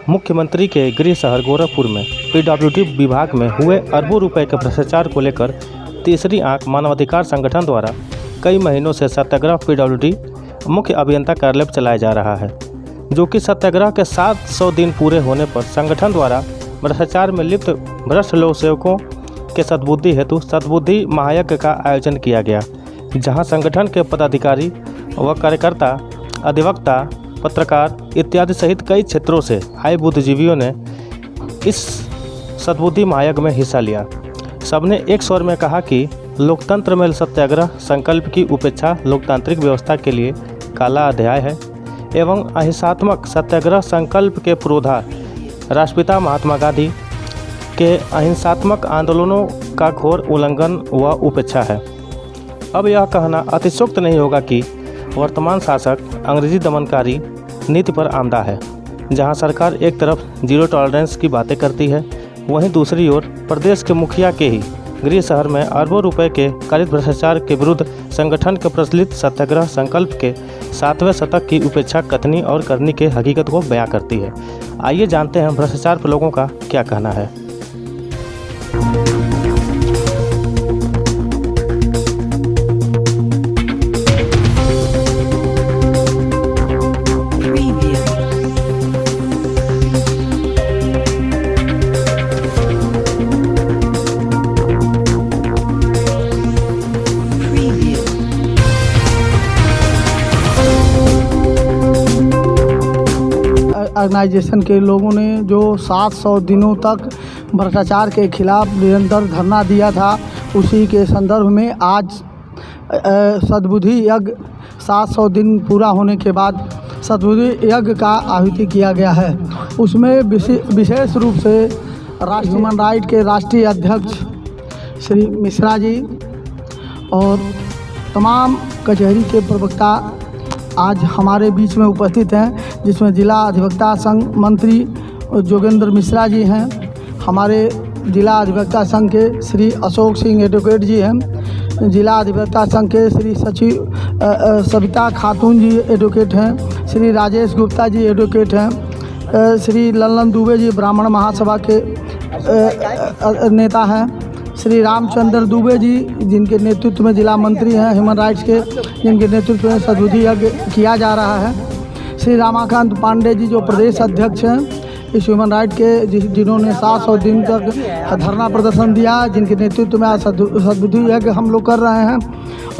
मुख्यमंत्री के गृह शहर गोरखपुर में पीडब्ल्यूडी विभाग में हुए अरबों रुपए के भ्रष्टाचार को लेकर तीसरी आंख मानवाधिकार संगठन द्वारा कई महीनों से सत्याग्रह पीडब्ल्यूडी मुख्य अभियंता कार्यालय पर चलाया जा रहा है, जो कि सत्याग्रह के 700 दिन पूरे होने पर संगठन द्वारा भ्रष्टाचार में लिप्त भ्रष्ट लोक सेवकों के सद्बुद्धि हेतु सद्बुद्धि महायज्ञ का आयोजन किया गया, जहां संगठन के पदाधिकारी व कार्यकर्ता, अधिवक्ता, पत्रकार इत्यादि सहित कई क्षेत्रों से आए बुद्धिजीवियों ने इस सद्बुद्धि महायज्ञ में हिस्सा लिया। सबने एक स्वर में कहा कि लोकतंत्र में सत्याग्रह संकल्प की उपेक्षा लोकतांत्रिक व्यवस्था के लिए काला अध्याय है एवं अहिंसात्मक सत्याग्रह संकल्प के पुरोधा राष्ट्रपिता महात्मा गांधी के अहिंसात्मक आंदोलनों का घोर उल्लंघन व उपेक्षा है। अब यह कहना अतिशयोक्त नहीं होगा कि वर्तमान शासक अंग्रेजी दमनकारी नीति पर आमदा है, जहां सरकार एक तरफ जीरो टॉलरेंस की बातें करती है, वहीं दूसरी ओर प्रदेश के मुखिया के ही गृह शहर में अरबों रुपए के कारित भ्रष्टाचार के विरुद्ध संगठन के प्रचलित सत्याग्रह संकल्प के 7वें शतक की उपेक्षा कथनी और करनी के हकीकत को बयां करती है। आइए जानते हैं भ्रष्टाचार पर लोगों का क्या कहना है। ऑर्गेनाइजेशन के लोगों ने जो 700 दिनों तक भ्रष्टाचार के खिलाफ निरंतर धरना दिया था, उसी के संदर्भ में आज सद्बुद्धि यज्ञ 700 दिन पूरा होने के बाद सद्बुद्धि यज्ञ का आहुति किया गया है। उसमें विशेष रूप से ह्यूमन राइट के राष्ट्रीय अध्यक्ष श्री मिश्रा जी और तमाम कचहरी के प्रवक्ता आज हमारे बीच में उपस्थित हैं, जिसमें जिला अधिवक्ता संघ मंत्री जोगेंद्र मिश्रा जी हैं, हमारे जिला अधिवक्ता संघ के श्री अशोक सिंह एडवोकेट जी हैं, जिला अधिवक्ता संघ के श्री सचिव सविता खातून जी एडवोकेट हैं, श्री राजेश गुप्ता जी एडवोकेट हैं, श्री लल्लन दुबे जी ब्राह्मण महासभा के नेता हैं, श्री रामचंद्र दुबे जी जिनके नेतृत्व में जिला मंत्री हैं ह्यूमन राइट्स के, जिनके नेतृत्व में सद्बुद्धि यज्ञ किया जा रहा है, श्री रामाकांत पांडे जी जो प्रदेश अध्यक्ष हैं इस ह्यूमन राइट के, जिन्होंने 700 दिन तक धरना प्रदर्शन दिया, जिनके नेतृत्व में आज सद्बुद्धि यज्ञ हम लोग कर रहे हैं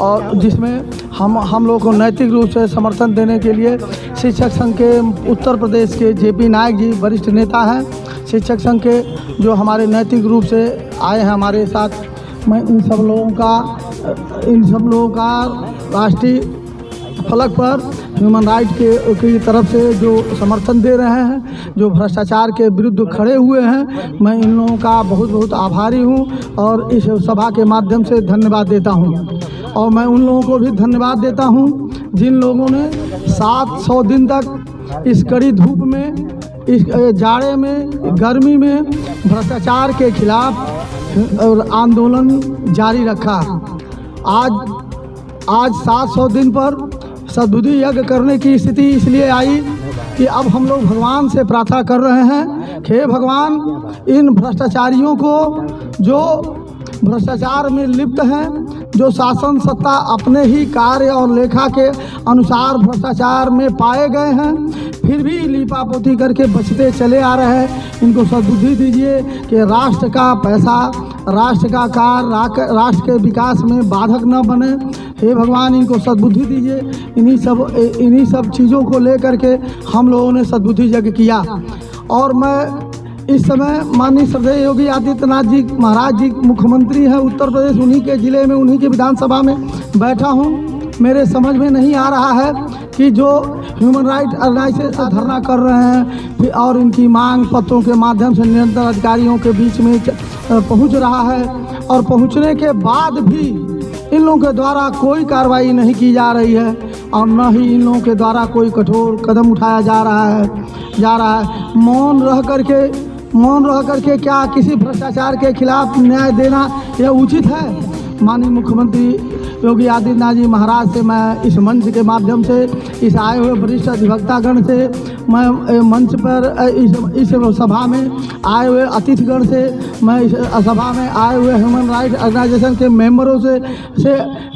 और जिसमें हम लोग को नैतिक रूप से समर्थन देने के लिए शिक्षक संघ के उत्तर प्रदेश के JP नायक जी वरिष्ठ नेता हैं, शिक्षक संघ के जो हमारे नैतिक रूप से आए हैं हमारे साथ। मैं इन सब लोगों का राष्ट्रीय फलक पर ह्यूमन राइट की तरफ से जो समर्थन दे रहे हैं, जो भ्रष्टाचार के विरुद्ध खड़े हुए हैं, मैं इन लोगों का बहुत बहुत आभारी हूं और इस सभा के माध्यम से धन्यवाद देता हूं। और मैं उन लोगों को भी धन्यवाद देता हूं जिन लोगों ने 700 दिन तक इस कड़ी धूप में, इस जाड़े में, गर्मी में भ्रष्टाचार के खिलाफ आंदोलन जारी रखा। आज 700 दिन पर सद्बुद्धि यज्ञ करने की स्थिति इसलिए आई कि अब हम लोग भगवान से प्रार्थना कर रहे हैं कि हे भगवान, इन भ्रष्टाचारियों को जो भ्रष्टाचार में लिप्त हैं, जो शासन सत्ता अपने ही कार्य और लेखा के अनुसार भ्रष्टाचार में पाए गए हैं, फिर भी लीपापोती करके बचते चले आ रहे हैं, इनको सद्बुद्धि दीजिए कि राष्ट्र का पैसा, राष्ट्र का कार्य राष्ट्र के विकास में बाधक न बने। हे भगवान, इनको सद्बुद्धि दीजिए। इन्हीं सब चीज़ों को लेकर के हम लोगों ने सद्बुद्धि यज्ञ किया। और मैं इस समय माननीय श्रद्धेय योगी आदित्यनाथ जी महाराज जी मुख्यमंत्री हैं उत्तर प्रदेश, उन्हीं के ज़िले में, उन्हीं के विधानसभा में बैठा हूँ। मेरे समझ में नहीं आ रहा है कि जो ह्यूमन राइट ऑर्गेनाइजेशन धरना कर रहे हैं और इनकी मांग पत्रों के माध्यम से निरंतर अधिकारियों के बीच में पहुंच रहा है और पहुंचने के बाद भी इन लोगों के द्वारा कोई कार्रवाई नहीं की जा रही है और न ही इन लोगों के द्वारा कोई कठोर कदम उठाया जा रहा है। मौन रह करके क्या किसी भ्रष्टाचार के खिलाफ न्याय देना यह उचित है? माननीय मुख्यमंत्री योगी आदित्यनाथ जी महाराज से मैं इस मंच के माध्यम से, इस आए हुए वरिष्ठ अधिवक्तागण से मैं मंच पर इस सभा में आए हुए अतिथिगण से, मैं इस सभा में आए हुए ह्यूमन राइट ऑर्गेनाइजेशन के मेंबरों से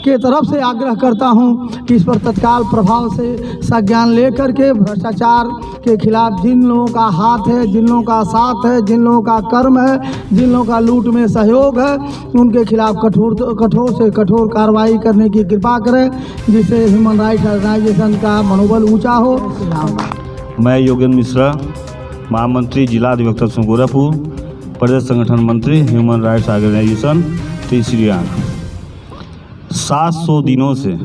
के तरफ से आग्रह करता हूं कि इस पर तत्काल प्रभाव से संज्ञान लेकर के भ्रष्टाचार के खिलाफ जिन लोगों का हाथ है, जिन लोगों का साथ है, जिन लोगों का कर्म है, जिन लोगों का लूट में सहयोग है, उनके खिलाफ कठोर से कठोर कार्रवाई करने की कृपा करें, जिससे ह्यूमन राइट्स ऑर्गेनाइजेशन का मनोबल ऊंचा हो। मैं योगेंद्र मिश्रा, महामंत्री जिला अधिवक्ता संघ गोरखपुर, प्रदेश संगठन मंत्री ह्यूमन राइट्स ऑर्गेनाइजेशन तीसरी आंख। 700 दिनों से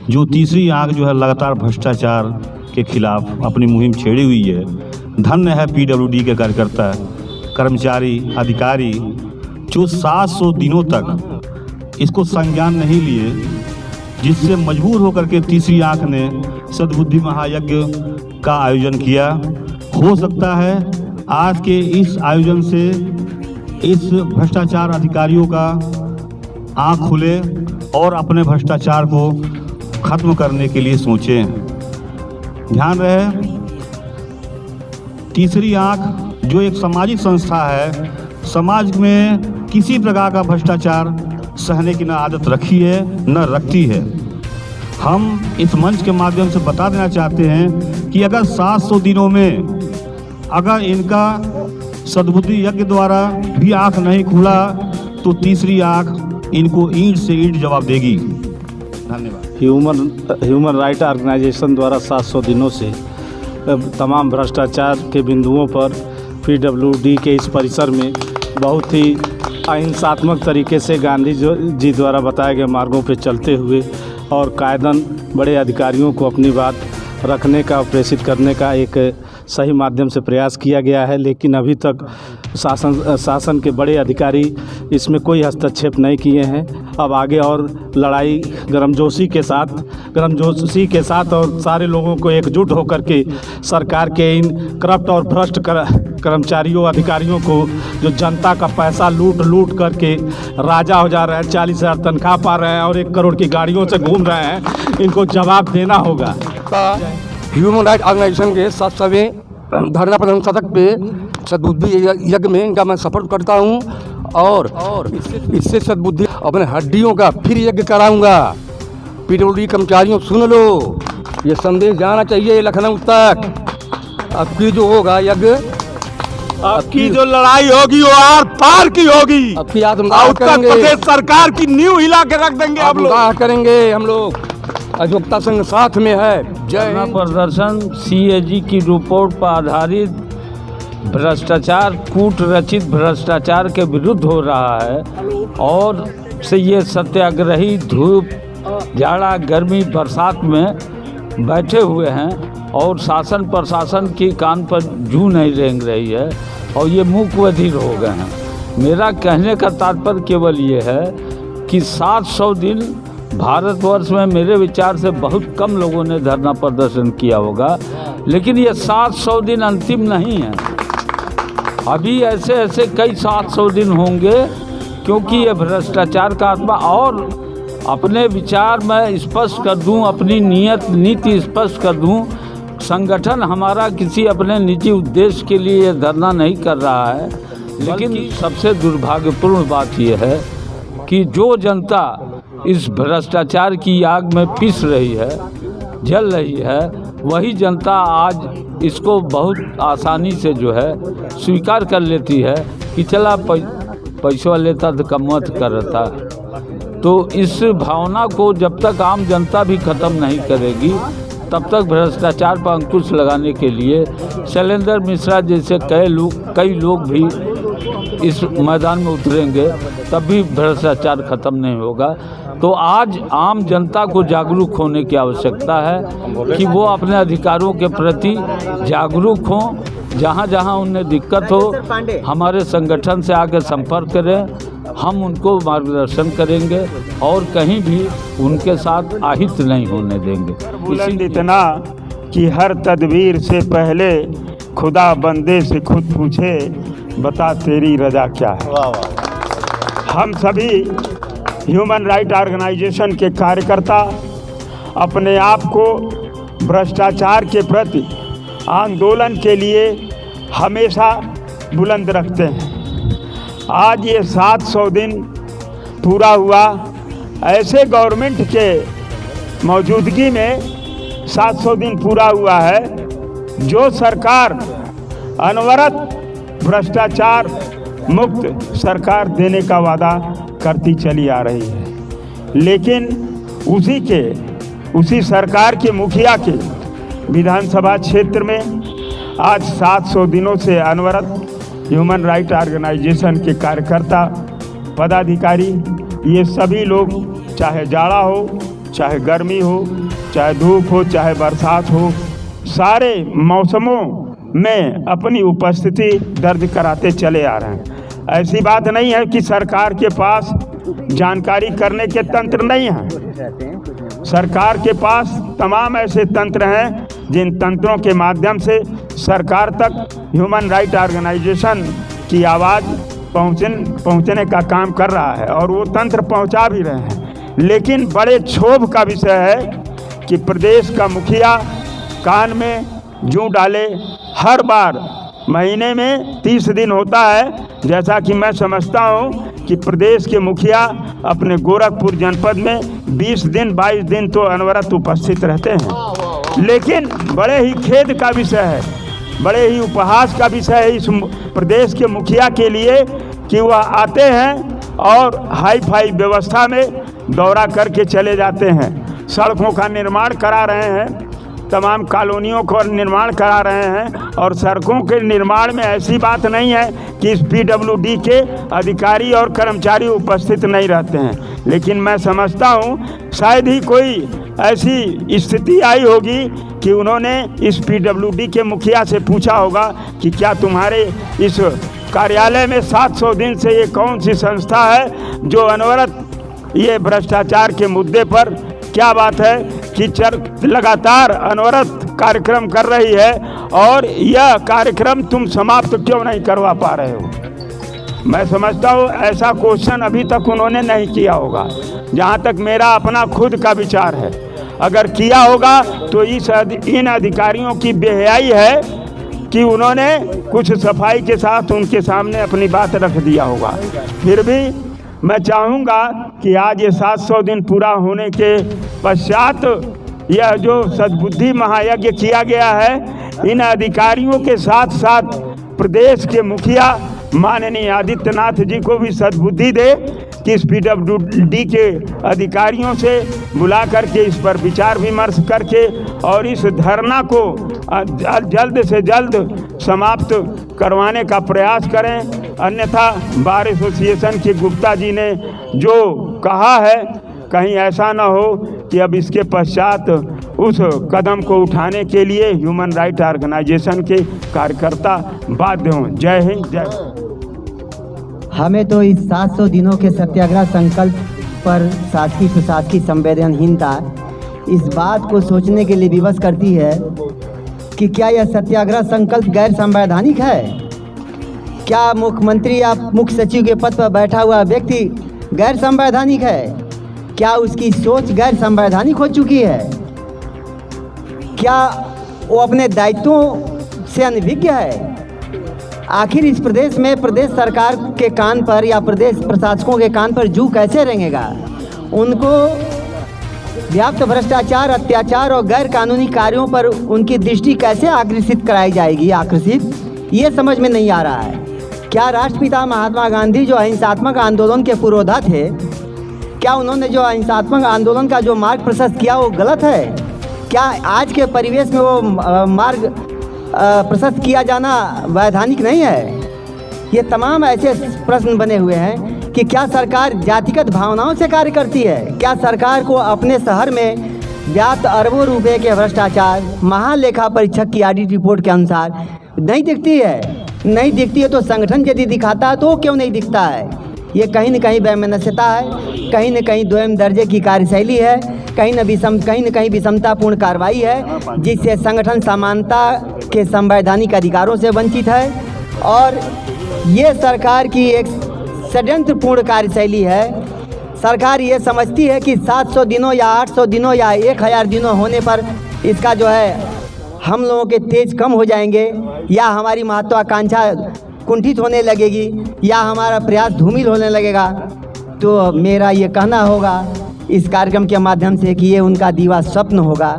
जो तीसरी आंख जो है लगातार भ्रष्टाचार के खिलाफ अपनी मुहिम छेड़ी हुई है। धन्य है पीडब्ल्यूडी के कार्यकर्ता, कर्मचारी, अधिकारी जो 700 दिनों तक इसको संज्ञान नहीं लिए, जिससे मजबूर होकर के तीसरी आंख ने सद्बुद्धि महायज्ञ का आयोजन किया। हो सकता है आज के इस आयोजन से इस भ्रष्टाचार अधिकारियों का आंख खुले और अपने भ्रष्टाचार को खत्म करने के लिए सोचें। ध्यान रहे, तीसरी आंख जो एक सामाजिक संस्था है, समाज में किसी प्रकार का भ्रष्टाचार सहने की न आदत रखी है न रखती है। हम इस मंच के माध्यम से बता देना चाहते हैं कि अगर 700 दिनों में अगर इनका सद्बुद्धि यज्ञ द्वारा भी आंख नहीं खुला तो तीसरी आंख इनको ईंट से ईंट जवाब देगी। धन्यवाद। ह्यूमन राइट ऑर्गेनाइजेशन द्वारा 700 दिनों से तमाम भ्रष्टाचार के बिंदुओं पर पीडब्ल्यूडी के इस परिसर में बहुत ही अहिंसात्मक तरीके से गांधी जी द्वारा बताए गए मार्गों पर चलते हुए और कायदन बड़े अधिकारियों को अपनी बात रखने का, प्रेषित करने का एक सही माध्यम से प्रयास किया गया है। लेकिन अभी तक शासन के बड़े अधिकारी इसमें कोई हस्तक्षेप नहीं किए हैं। अब आगे और लड़ाई गर्मजोशी के साथ और सारे लोगों को एकजुट होकर के सरकार के इन करप्ट और भ्रष्ट कर्मचारियों, अधिकारियों को जो जनता का पैसा लूट करके राजा हो जा रहे हैं, 40,000 तनख्वाह पा रहे हैं और 1 करोड़ की गाड़ियों से घूम रहे हैं, इनको जवाब देना होगा। ह्यूमन राइट ऑर्गेनाइजेशन के 7वें धरना प्रदर्शन शतक पे सद्बुद्धि यज्ञ में इनका मैं सपोर्ट करता हूं और इससे सद्बुद्धि अपने हड्डियों का फिर यज्ञ कराऊंगा। पीडब्ल्यूडी कर्मचारियों सुन लो, ये संदेश जाना चाहिए लखनऊ तक। अब की जो होगा यज्ञ, आपकी जो लड़ाई होगी वो आर पार की होगी। अब की उत्तर प्रदेश सरकार की नींव हिला के रख देंगे। हम लोग अधिवक्ता संघ साथ में है। धरना प्रदर्शन सीएजी की रिपोर्ट पर आधारित भ्रष्टाचार, कूट रचित भ्रष्टाचार के विरुद्ध हो रहा है और से ये सत्याग्रही धूप, जाड़ा, गर्मी, बरसात में बैठे हुए हैं और शासन प्रशासन की कान पर जू नहीं रेंग रही है और ये मूक बधिर हो गए हैं। मेरा कहने का तात्पर्य केवल ये है कि 700 दिन भारतवर्ष में मेरे विचार से बहुत कम लोगों ने धरना प्रदर्शन किया होगा, लेकिन ये 700 दिन अंतिम नहीं है। अभी ऐसे कई 700 दिन होंगे, क्योंकि ये भ्रष्टाचार का आत्मा। और अपने विचार में स्पष्ट कर दूं, अपनी नीति स्पष्ट कर दूं, संगठन हमारा किसी अपने निजी उद्देश्य के लिए ये धरना नहीं कर रहा है। लेकिन सबसे दुर्भाग्यपूर्ण बात यह है कि जो जनता इस भ्रष्टाचार की आग में पिस रही है, जल रही है, वही जनता आज इसको बहुत आसानी से जो है स्वीकार कर लेती है कि चला पैसा लेता तो कमत करता। तो इस भावना को जब तक आम जनता भी ख़त्म नहीं करेगी, तब तक भ्रष्टाचार पर अंकुश लगाने के लिए शैलेंद्र मिश्रा जैसे कई लोग भी इस मैदान में उतरेंगे, तब भी भ्रष्टाचार ख़त्म नहीं होगा। तो आज आम जनता को जागरूक होने की आवश्यकता है कि वो अपने अधिकारों के प्रति जागरूक हों। जहाँ जहाँ उन्हें दिक्कत हो, हमारे संगठन से आकर संपर्क करें, हम उनको मार्गदर्शन करेंगे और कहीं भी उनके साथ अहित नहीं होने देंगे। बुलंद इतना कि हर तदबीर से पहले खुदा बंदे से खुद पूछे, बता तेरी रजा क्या है। हम सभी ह्यूमन राइट ऑर्गेनाइजेशन के कार्यकर्ता अपने आप को भ्रष्टाचार के प्रति आंदोलन के लिए हमेशा बुलंद रखते हैं। आज ये 700 दिन पूरा हुआ। ऐसे गवर्नमेंट के मौजूदगी में 700 दिन पूरा हुआ है जो सरकार अनवरत भ्रष्टाचार मुक्त सरकार देने का वादा करती चली आ रही है, लेकिन उसी सरकार के मुखिया के विधानसभा क्षेत्र में आज 700 दिनों से अनवरत ह्यूमन राइट ऑर्गेनाइजेशन के कार्यकर्ता, पदाधिकारी, ये सभी लोग, चाहे जाड़ा हो, चाहे गर्मी हो, चाहे धूप हो, चाहे बरसात हो, सारे मौसमों में अपनी उपस्थिति दर्ज कराते चले आ रहे हैं। ऐसी बात नहीं है कि सरकार के पास जानकारी करने के तंत्र नहीं हैं। सरकार के पास तमाम ऐसे तंत्र हैं जिन तंत्रों के माध्यम से सरकार तक ह्यूमन राइट ऑर्गेनाइजेशन की आवाज़ पहुंचने का काम कर रहा है और वो तंत्र पहुंचा भी रहे हैं। लेकिन बड़े क्षोभ का विषय है कि प्रदेश का मुखिया कान में जूं डाले। हर बार महीने में 30 दिन होता है, जैसा कि मैं समझता हूँ कि प्रदेश के मुखिया अपने गोरखपुर जनपद में 20 दिन 22 दिन तो अनवरत उपस्थित रहते हैं। लेकिन बड़े ही खेद का विषय है, बड़े ही उपहास का विषय है इस प्रदेश के मुखिया के लिए कि वह आते हैं और हाई फाई व्यवस्था में दौरा करके चले जाते हैं, सड़कों का निर्माण करा रहे हैं, तमाम कॉलोनियों को निर्माण करा रहे हैं और सड़कों के निर्माण में ऐसी बात नहीं है कि इस पीडब्ल्यूडी के अधिकारी और कर्मचारी उपस्थित नहीं रहते हैं। लेकिन मैं समझता हूँ शायद ही कोई ऐसी स्थिति आई होगी कि उन्होंने इस पीडब्ल्यूडी के मुखिया से पूछा होगा कि क्या तुम्हारे इस कार्यालय में 700 दिन से ये कौन सी संस्था है जो अनवरत ये भ्रष्टाचार के मुद्दे पर, क्या बात है कि लगातार अनवरत कार्यक्रम कर रही है और यह कार्यक्रम तुम समाप्त क्यों नहीं करवा पा रहे हो। मैं समझता हूँ ऐसा क्वेश्चन अभी तक उन्होंने नहीं किया होगा, जहाँ तक मेरा अपना खुद का विचार है। अगर किया होगा तो इन अधिकारियों की बेहयाई है कि उन्होंने कुछ सफाई के साथ उनके सामने अपनी बात रख दिया होगा। फिर भी मैं चाहूँगा कि आज ये 700 दिन पूरा होने के पश्चात यह जो सद्बुद्धि महायज्ञ किया गया है, इन अधिकारियों के साथ साथ प्रदेश के मुखिया माननीय आदित्यनाथ जी को भी सद्बुद्धि दे कि इस पीडब्ल्यूडी के अधिकारियों से बुला करके इस पर विचार विमर्श करके और इस धरना को जल्द से जल्द समाप्त करवाने का प्रयास करें। अन्यथा बार एसोसिएशन के गुप्ता जी ने जो कहा है, कहीं ऐसा ना हो कि अब इसके पश्चात उस कदम को उठाने के लिए ह्यूमन राइट ऑर्गेनाइजेशन के कार्यकर्ता बाध्य हों। जय हिंद, जय। हमें तो इस 700 दिनों के सत्याग्रह संकल्प पर शासकीय प्रशासकीय संवेदनहीनता इस बात को सोचने के लिए विवश करती है कि क्या यह सत्याग्रह संकल्प गैर संवैधानिक है। क्या मुख्यमंत्री या मुख्य सचिव के पद पर बैठा हुआ व्यक्ति गैर संवैधानिक है? क्या उसकी सोच गैर संवैधानिक हो चुकी है? क्या वो अपने दायित्वों से अनभिज्ञ है? आखिर इस प्रदेश में प्रदेश सरकार के कान पर या प्रदेश प्रशासकों के कान पर जू कैसे रेंगेगा? उनको व्याप्त भ्रष्टाचार, अत्याचार और गैर कानूनी कार्यों पर उनकी दृष्टि कैसे आकर्षित कराई जाएगी? ये समझ में नहीं आ रहा है। क्या राष्ट्रपिता महात्मा गांधी जो अहिंसात्मक आंदोलन के पुरोधा थे, क्या उन्होंने जो अहिंसात्मक आंदोलन का जो मार्ग प्रशस्त किया वो गलत है? क्या आज के परिवेश में वो मार्ग प्रशस्त किया जाना वैधानिक नहीं है? ये तमाम ऐसे प्रश्न बने हुए हैं कि क्या सरकार जातिगत भावनाओं से कार्य करती है? क्या सरकार को अपने शहर में व्याप्त अरबों रुपए के भ्रष्टाचार महालेखा परीक्षक की ऑडिट रिपोर्ट के अनुसार नहीं दिखती है? नहीं दिखती है तो संगठन यदि दिखाता है तो क्यों नहीं दिखता है? ये कहीं न कहीं वैमनस्यता है, कहीं न कहीं द्वयम दर्जे की कार्यशैली है, कहीं न कहीं विषमतापूर्ण कार्रवाई है, जिससे संगठन समानता के संवैधानिक अधिकारों से वंचित है। और ये सरकार की एक षड्यंत्रपूर्ण कार्यशैली है। सरकार ये समझती है कि 700 दिनों या 800 दिनों या 1000 दिनों होने पर इसका जो है हम लोगों के तेज कम हो जाएंगे या हमारी महत्वाकांक्षा कुंठित होने लगेगी या हमारा प्रयास धूमिल होने लगेगा, तो मेरा ये कहना होगा इस कार्यक्रम के माध्यम से कि ये उनका दीवा स्वप्न होगा,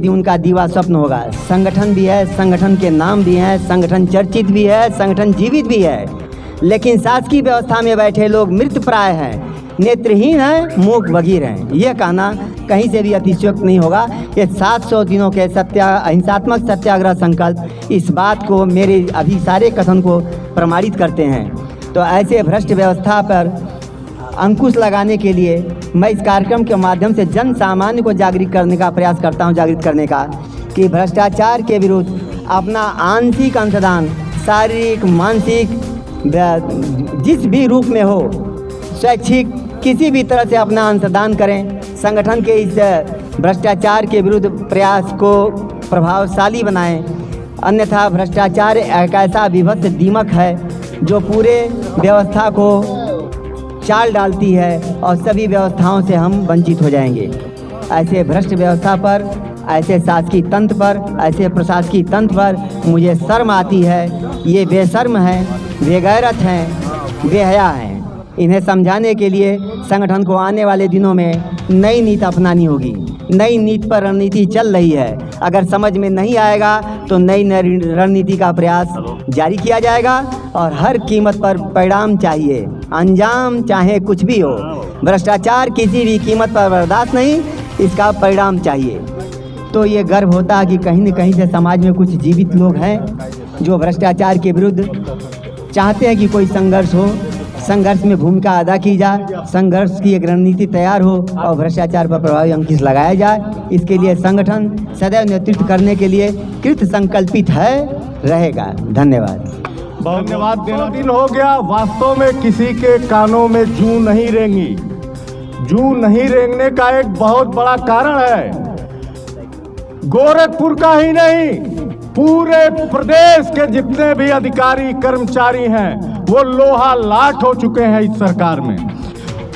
उनका दीवा स्वप्न होगा। संगठन भी है, संगठन के नाम भी हैं, संगठन चर्चित भी है, संगठन जीवित भी है, लेकिन शासकीय व्यवस्था में बैठे लोग मृत प्राय हैं, नेत्रहीन हैं, मूक बधिर हैं। यह कहना कहीं से भी अतिशयोक्त नहीं होगा। ये 700 दिनों के अहिंसात्मक सत्याग्रह संकल्प इस बात को, मेरे अभी सारे कथन को प्रमाणित करते हैं। तो ऐसे भ्रष्ट व्यवस्था पर अंकुश लगाने के लिए मैं इस कार्यक्रम के माध्यम से जन सामान्य को जागृत करने का प्रयास करता हूं, जागृत करने का, कि भ्रष्टाचार के विरुद्ध अपना आंशिक अंशदान, शारीरिक, मानसिक, जिस भी रूप में हो, शैक्षिक, किसी भी तरह से अपना अंशदान करें। संगठन के इस भ्रष्टाचार के विरुद्ध प्रयास को प्रभावशाली बनाएं, अन्यथा भ्रष्टाचार एक ऐसा विभत्स दीमक है जो पूरे व्यवस्था को चाल डालती है और सभी व्यवस्थाओं से हम वंचित हो जाएंगे। ऐसे भ्रष्ट व्यवस्था पर, ऐसे शासकीय तंत्र पर, ऐसे प्रशासकीय तंत्र पर मुझे शर्म आती है। ये बेशर्म हैं, बेगैरत हैं, बेहया हैं। इन्हें समझाने के लिए संगठन को आने वाले दिनों में नई नीति अपनानी होगी। नई नीति पर रणनीति चल रही है, अगर समझ में नहीं आएगा तो नई रणनीति का प्रयास जारी किया जाएगा और हर कीमत पर परिणाम चाहिए, अंजाम चाहे कुछ भी हो। भ्रष्टाचार किसी भी कीमत पर बर्दाश्त नहीं, इसका परिणाम चाहिए। तो ये गर्व होता है कि कहीं न कहीं से समाज में कुछ जीवित लोग हैं जो भ्रष्टाचार के विरुद्ध चाहते हैं कि कोई संघर्ष हो, संघर्ष में भूमिका अदा की जाए, संघर्ष की एक रणनीति तैयार हो और भ्रष्टाचार पर प्रभावी अंकुश लगाया जाए। इसके लिए संगठन सदैव नेतृत्व करने के लिए कृत संकल्पित है, रहेगा। धन्यवाद। धन्यवाद। दिन हो गया, वास्तव में किसी के कानों में जूं नहीं रेंगी। जूं नहीं रेंगने का एक बहुत बड़ा कारण है, गोरखपुर का ही नहीं, पूरे प्रदेश के जितने भी अधिकारी कर्मचारी हैं वो लोहा लाठ हो चुके हैं इस सरकार में।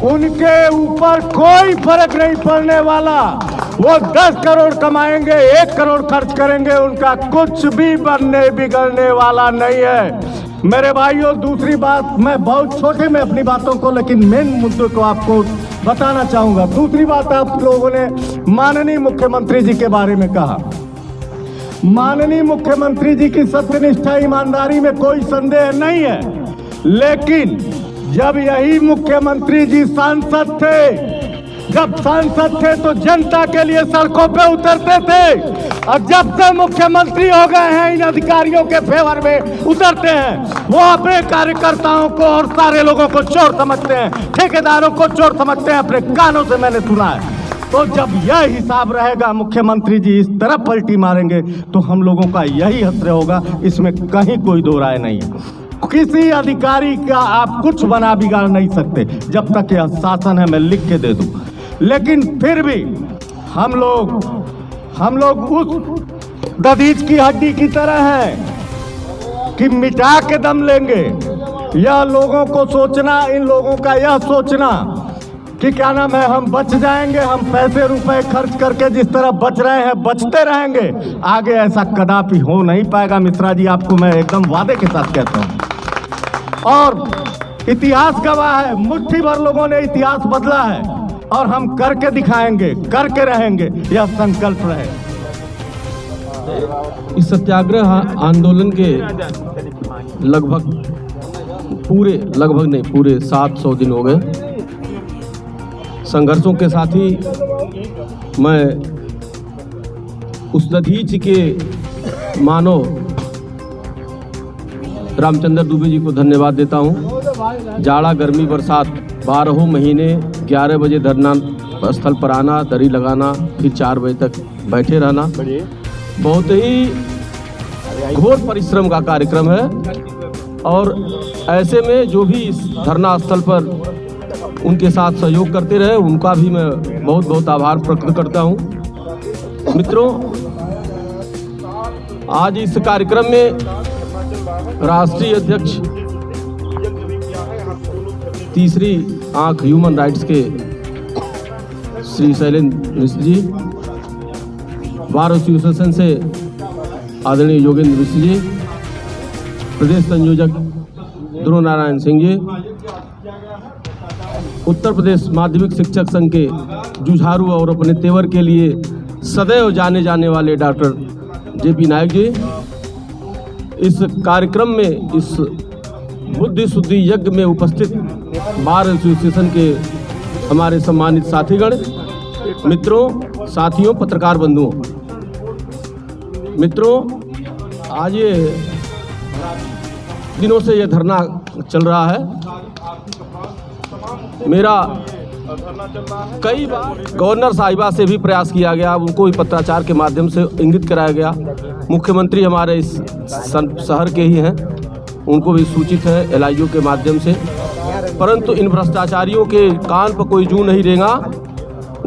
उनके ऊपर कोई फर्क नहीं पड़ने वाला। वो 10 करोड़ कमाएंगे, 1 करोड़ खर्च करेंगे, उनका कुछ भी बनने बिगड़ने वाला नहीं है। मेरे भाइयों, दूसरी बात, मैं बहुत छोटे में अपनी बातों को, लेकिन मेन मुद्दे को आपको बताना चाहूँगा। दूसरी बात, आप लोगों ने माननीय मुख्यमंत्री जी के बारे में कहा। माननीय मुख्यमंत्री जी की सत्यनिष्ठा, ईमानदारी में कोई संदेह नहीं है, लेकिन जब यही मुख्यमंत्री जी सांसद थे, जब सांसद थे तो जनता के लिए सड़कों पे उतरते थे, और जब से मुख्यमंत्री हो गए हैं इन अधिकारियों के फेवर में उतरते हैं। वो अपने कार्यकर्ताओं को और सारे लोगों को चोर समझते हैं, ठेकेदारों को चोर समझते हैं, अपने कानों से मैंने सुना है। तो जब यह हिसाब रहेगा, मुख्यमंत्री जी इस तरफ पलटी मारेंगे तो हम लोगों का यही हश्र होगा, इसमें कहीं कोई दो राय नहीं है। किसी अधिकारी का आप कुछ बना बिगाड़ नहीं सकते जब तक यह शासन है, मैं लिख के दे दूं। लेकिन फिर भी हम लोग उस दधीच की हड्डी की तरह हैं कि मिटा के दम लेंगे। यह लोगों को सोचना, इन लोगों का यह सोचना कि क्या नाम है, हम बच जाएंगे, हम पैसे रुपए खर्च करके जिस तरह बच रहे हैं बचते रहेंगे, आगे ऐसा कदापि हो नहीं पाएगा। मिश्रा जी, आपको मैं एकदम वादे के साथ कहता हूँ। और इतिहास गवाह है, मुट्ठी भर लोगों ने इतिहास बदला है और हम करके दिखाएंगे, करके रहेंगे, यह संकल्प रहे। इस सत्याग्रह आंदोलन के पूरे 700 दिन हो गए। संघर्षों के साथ ही मैं उस दधीच के मानव रामचंद्र दुबे जी को धन्यवाद देता हूं। जाड़ा, गर्मी, बरसात 12 महीने 11 बजे धरना स्थल पर आना, दरी लगाना, फिर 4 बजे तक बैठे रहना, बहुत ही घोर परिश्रम का कार्यक्रम है। और ऐसे में जो भी इस धरना स्थल पर उनके साथ सहयोग करते रहे, उनका भी मैं बहुत बहुत आभार प्रकट करता हूं। मित्रों, आज इस कार्यक्रम में राष्ट्रीय अध्यक्ष तीसरी आंख ह्यूमन राइट्स के श्री शैलेंद्र मिश्र जी, बार एसोसिएशन से आदरणीय योगेंद्र मिश्र जी, प्रदेश संयोजक ध्रुव नारायण सिंह जी, उत्तर प्रदेश माध्यमिक शिक्षक संघ के जुझारू और अपने तेवर के लिए सदैव जाने जाने वाले डॉक्टर JP नायक जी, इस कार्यक्रम में, इस बुद्धि शुद्धि यज्ञ में उपस्थित बार एसोसिएशन के हमारे सम्मानित साथीगण, मित्रों, साथियों, पत्रकार बंधुओं, मित्रों, आज ये दिनों से ये धरना चल रहा है। मेरा कई बार गवर्नर साहिबा से भी प्रयास किया गया, उनको भी पत्राचार के माध्यम से इंगित कराया गया। मुख्यमंत्री हमारे इस शहर के ही हैं, उनको भी सूचित है LIO के माध्यम से, परंतु इन भ्रष्टाचारियों के कान पर कोई जू नहीं रेंगा।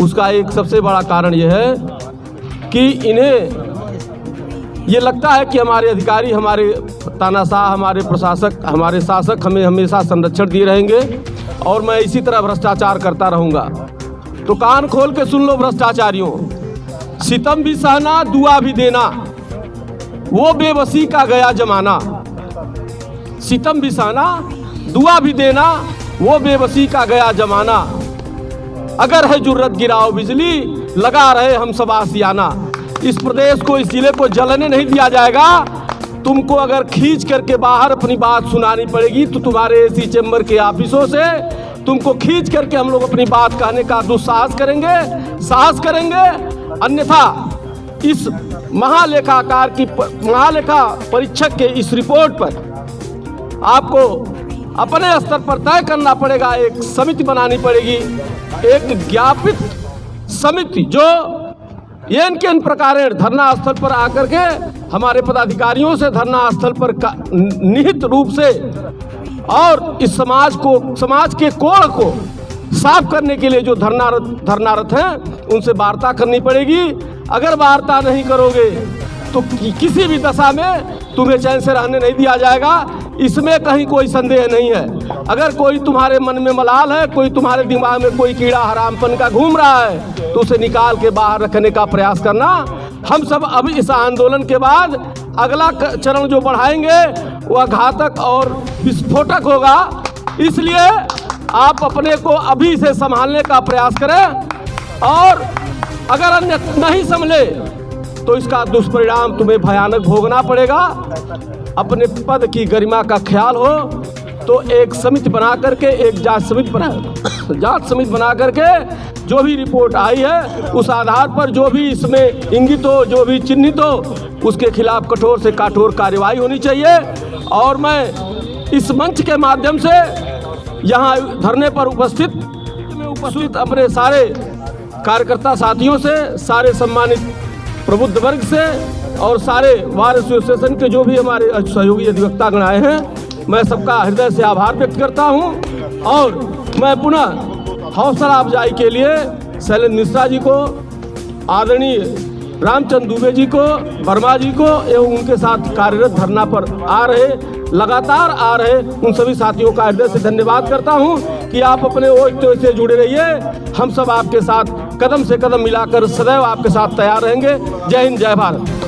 उसका एक सबसे बड़ा कारण यह है कि इन्हें ये लगता है कि हमारे अधिकारी, हमारे तानाशाह, हमारे प्रशासक, हमारे शासक हमें हमेशा संरक्षण दिए रहेंगे और मैं इसी तरह भ्रष्टाचार करता रहूँगा। तो कान खोल के सुन लो भ्रष्टाचारियों, सितम भी सहना, दुआ भी देना, वो बेबसी का गया जमाना। सितम भी सहना, दुआ भी देना, वो बेबसी का गया जमाना। अगर है जुर्रत गिराओ बिजली, लगा रहे हम सब आसियाना। इस प्रदेश को, इस जिले को जलने नहीं दिया जाएगा। तुमको अगर खींच करके बाहर अपनी बात सुनानी पड़ेगी तो तुम्हारे AC चैम्बर के ऑफिसों से तुमको खींच करके हम लोग अपनी बात कहने का दुस्साहस करेंगे, साहस करेंगे। अन्यथा इस महालेखा परीक्षक के इस रिपोर्ट पर आपको अपने स्तर पर तय करना पड़ेगा, एक समिति बनानी पड़ेगी, एक ज्ञापित समिति जो इन प्रकार धरना स्थल पर आकर के हमारे पदाधिकारियों से धरना स्थल पर निहित रूप से और इस समाज के कोण को साफ करने के लिए जो धरनारत हैं उनसे वार्ता करनी पड़ेगी। अगर वार्ता नहीं करोगे तो किसी भी दशा में तुम्हें चैन से रहने नहीं दिया जाएगा, इसमें कहीं कोई संदेह नहीं है। अगर कोई तुम्हारे मन में मलाल है, कोई तुम्हारे दिमाग में कोई कीड़ा हरामपन का घूम रहा है, तो उसे निकाल के बाहर रखने का प्रयास करना। हम सब अब इस आंदोलन के बाद अगला चरण जो बढ़ाएंगे वह घातक और विस्फोटक होगा। इसलिए आप अपने को अभी से संभालने का प्रयास करें और अगर अन्य नहीं संभले तो इसका दुष्परिणाम तुम्हें भयानक भोगना पड़ेगा। अपने पद की गरिमा का ख्याल हो तो एक समिति बना करके, एक जांच समिति बना करके जो भी रिपोर्ट आई है उस आधार पर जो भी इसमें इंगित हो, जो भी चिन्हित हो, उसके खिलाफ कठोर से कठोर कार्रवाई होनी चाहिए। और मैं इस मंच के माध्यम से यहाँ धरने पर उपस्थित अपने सारे कार्यकर्ता साथियों से, सारे सम्मानित प्रबुद्ध वर्ग से और सारे बार एसोसिएशन के जो भी हमारे सहयोगी अधिवक्तागण आए हैं, मैं सबका हृदय से आभार व्यक्त करता हूं। और मैं पुनः हौसला अफजाई के लिए शैलेंद्र मिश्रा जी को, आदरणीय रामचंद्र दुबे जी को, वर्मा जी को एवं उनके साथ कार्यरत धरना पर लगातार आ रहे उन सभी साथियों का हृदय से धन्यवाद करता हूं कि आप अपने ओर से जुड़े रहिए। हम सब आपके साथ कदम से कदम मिलाकर सदैव आपके साथ तैयार रहेंगे। जय हिंद, जय भारत।